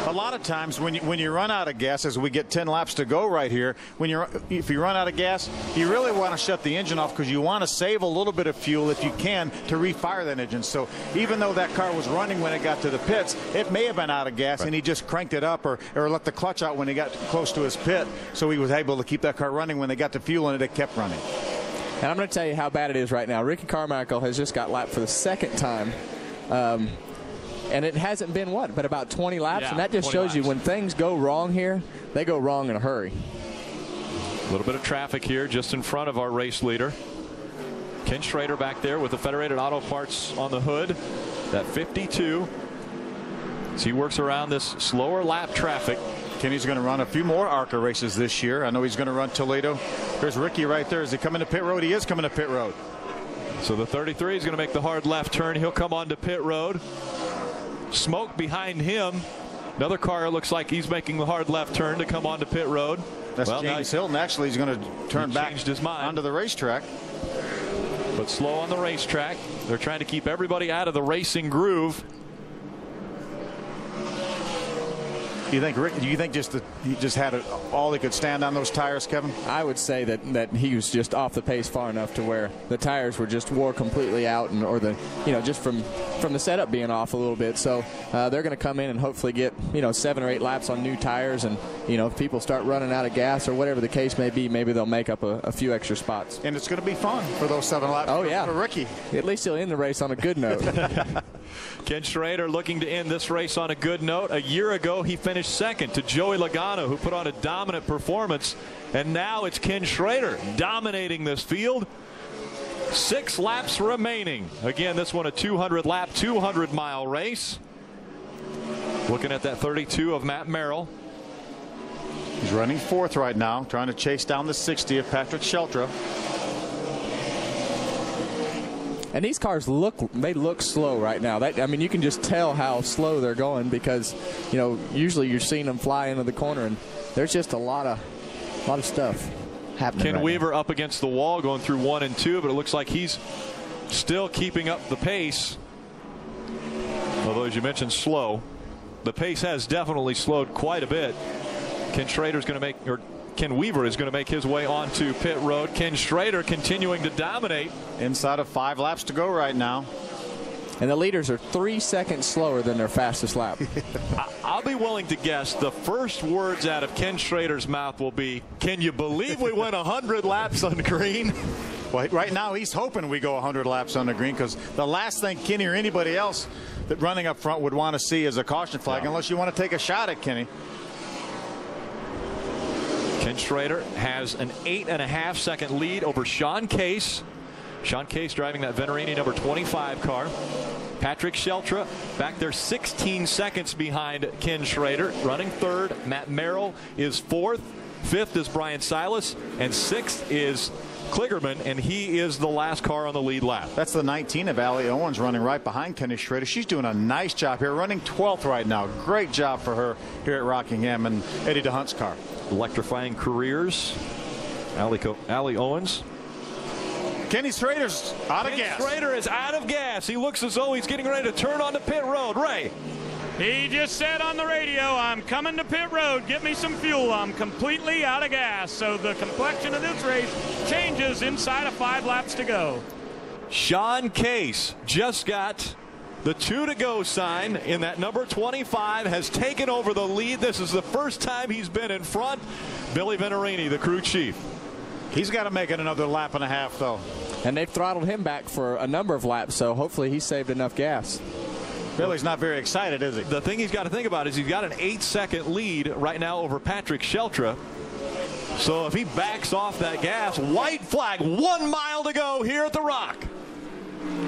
A lot of times when you run out of gas, as we get 10 laps to go right here, if you run out of gas, you really want to shut the engine off because you want to save a little bit of fuel if you can to refire that engine. So even though that car was running when it got to the pits, it may have been out of gas, and he just cranked it up or let the clutch out when he got close to his pit, so he was able to keep that car running. When they got to fuel in it kept running. And I'm going to tell you how bad it is right now. Ricky Carmichael has just got lapped for the second time. And it hasn't been, but about 20 laps? Yeah, and that just shows you when things go wrong here, they go wrong in a hurry. A little bit of traffic here just in front of our race leader. Ken Schrader back there with the Federated Auto Parts on the hood. That 52. As he works around this slower lap traffic. Kenny's going to run a few more ARCA races this year. I know he's going to run Toledo. There's Ricky right there. Is he coming to pit road? He is coming to pit road. So the 33 is going to make the hard left turn. He'll come on to pit road. Smoke behind him. Another car looks like he's making the hard left turn to come on to pit road. That's James Hilton. Actually, he's going to turn back his mind onto the racetrack. But slow on the racetrack. They're trying to keep everybody out of the racing groove. Do you think he just had all he could stand on those tires, Kevin? I would say that he was just off the pace far enough to where the tires were just wore completely out, or just from the setup being off a little bit. So they're going to come in and hopefully get 7 or 8 laps on new tires, and if people start running out of gas or whatever the case may be, maybe they'll make up a few extra spots. And it's going to be fun for those 7 laps. Oh yeah, for Ricky. At least he'll end the race on a good note. Ken Schrader looking to end this race on a good note. A year ago, he finished second to Joey Logano, who put on a dominant performance. And now it's Ken Schrader dominating this field. 6 laps remaining. Again, this one a 200-lap, 200-mile race. Looking at that 32 of Matt Merrill. He's running 4th right now, trying to chase down the 60 of Patrick Sheltra. And these cars look slow right now. You can just tell how slow they're going because, usually you're seeing them fly into the corner, and there's just a lot of stuff happening. Ken Weaver up against the wall going through 1 and 2, but it looks like he's still keeping up the pace. Although, as you mentioned, slow. The pace has definitely slowed quite a bit. Ken Weaver is going to make his way onto pit road. Ken Schrader continuing to dominate. Inside of 5 laps to go right now. And the leaders are 3 seconds slower than their fastest lap. I'll be willing to guess the first words out of Ken Schrader's mouth will be, "Can you believe we went 100 laps on green?" Well, right now he's hoping we go 100 laps on the green, because the last thing Kenny or anybody else that running up front would want to see is a caution flag, unless you want to take a shot at Kenny. Ken Schrader has an 8.5 second lead over Sean Case. Sean Case driving that Venerini number 25 car. Patrick Sheltra back there 16 seconds behind Ken Schrader, running 3rd. Matt Merrill is 4th. 5th is Brian Silas, and 6th is Kligerman, and he is the last car on the lead lap. That's the 19 of Allie Owens running right behind Kenny Schrader. She's doing a nice job here, running 12th right now. Great job for her here at Rockingham and Eddie DeHunt's car. Electrifying careers. Allie Owens. Kenny Schrader's out of gas. Schrader is out of gas. He looks as though he's getting ready to turn onto pit road. Ray. He just said on the radio, "I'm coming to pit road. Get me some fuel. I'm completely out of gas." So the complexion of this race changes inside of 5 laps to go. Sean Case just got the 2 to go sign in that number 25, has taken over the lead. This is the first time he's been in front. Billy Venerini, the crew chief. He's got to make it another lap and a half, though. And they've throttled him back for a number of laps, so hopefully he saved enough gas. Billy's not very excited, is he? The thing he's got to think about is he's got an 8-second lead right now over Patrick Sheltra. So if he backs off that gas, white flag, 1 mile to go here at the Rock.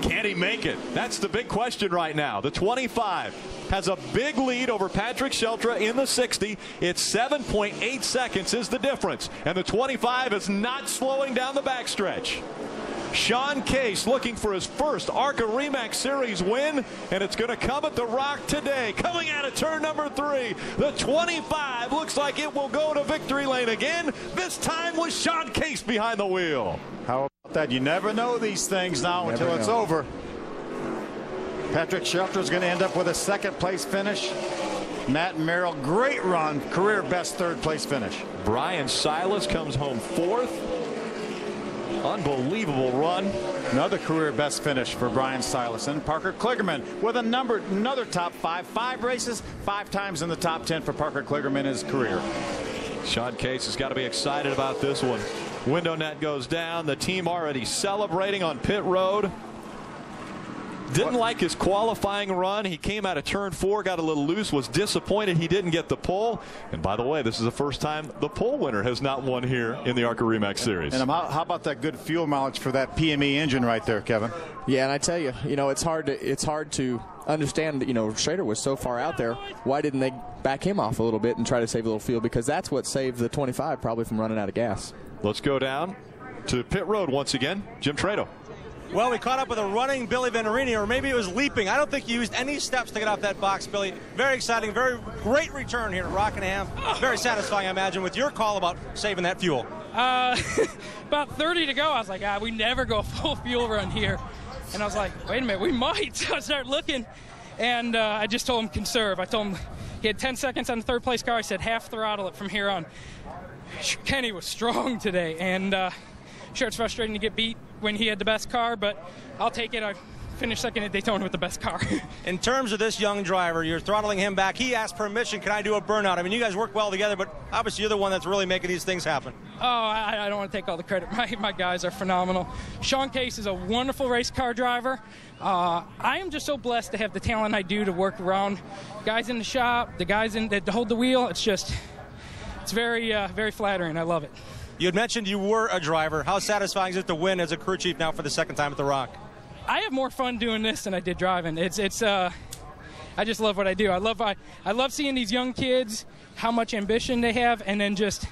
Can he make it? That's the big question right now. The 25 has a big lead over Patrick Sheltra in the 60. It's 7.8 seconds is the difference. And the 25 is not slowing down the backstretch. Sean Case looking for his first ARCA REMAX Series win, and it's going to come at the Rock today. Coming out of turn number 3, the 25 looks like it will go to victory lane again, this time with Sean Case behind the wheel. How about that? You never know these things now until it's over. Patrick Sheltra is going to end up with a 2nd place finish. Matt Merrill, great run, career best third-place finish. Brian Silas comes home 4th. Unbelievable run. Another career best finish for Brian Silas. And Parker Kligerman with another top 5 races, 5 times in the top 10 for Parker Kligerman in his career. Sean Case has got to be excited about this one. Window net goes down. The team already celebrating on pit road. Didn't like his qualifying run. He came out of turn 4, got a little loose, was disappointed he didn't get the pole. And by the way, this is the first time the pole winner has not won here in the ARCA RE/MAX Series. And how about that good fuel mileage for that PME engine right there, Kevin? Yeah, and I tell you, it's hard to understand that, Schrader was so far out there. Why didn't they back him off a little bit and try to save a little fuel? Because that's what saved the 25 probably from running out of gas. Let's go down to pit road once again. Jim Trado. Well, we caught up with a running Billy Venturini, or maybe it was leaping. I don't think he used any steps to get off that box, Billy. Very exciting, very great return here at Rockingham. Very satisfying, I imagine, with your call about saving that fuel. About 30 to go, I was like, we never go full fuel run here. And I was like, wait a minute, we might. So I started looking, and I just told him conserve. I told him he had 10 seconds on the third place car. I said half throttle it from here on. Kenny was strong today, and sure, it's frustrating to get beat when he had the best car, but I'll take it. I finished second at Daytona with the best car. In terms of this young driver, you're throttling him back. He asked permission, can I do a burnout? I mean, you guys work well together, but obviously you're the one that's really making these things happen. Oh, I don't want to take all the credit. My guys are phenomenal. Sean Case is a wonderful race car driver. I am just so blessed to have the talent I do to work around guys in the shop, the guys that hold the wheel. It's very, very flattering. I love it. You had mentioned you were a driver. How satisfying is it to win as a crew chief now for the second time at the Rock? I have more fun doing this than I did driving. I just love what I do. I love seeing these young kids, how much ambition they have, and then just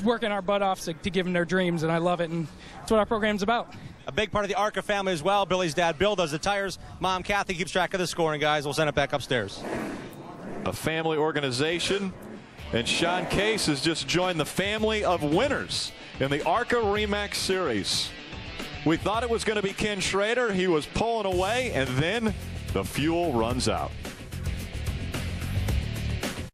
working our butt off to give them their dreams, and I love it, and that's what our program's about. A big part of the ARCA family as well. Billy's dad, Bill, does the tires. Mom, Kathy, keeps track of the scoring, guys. We'll send it back upstairs. A family organization. And Sean Case has just joined the family of winners in the ARCA RE/MAX Series. We thought it was going to be Ken Schrader. He was pulling away, and then the fuel runs out.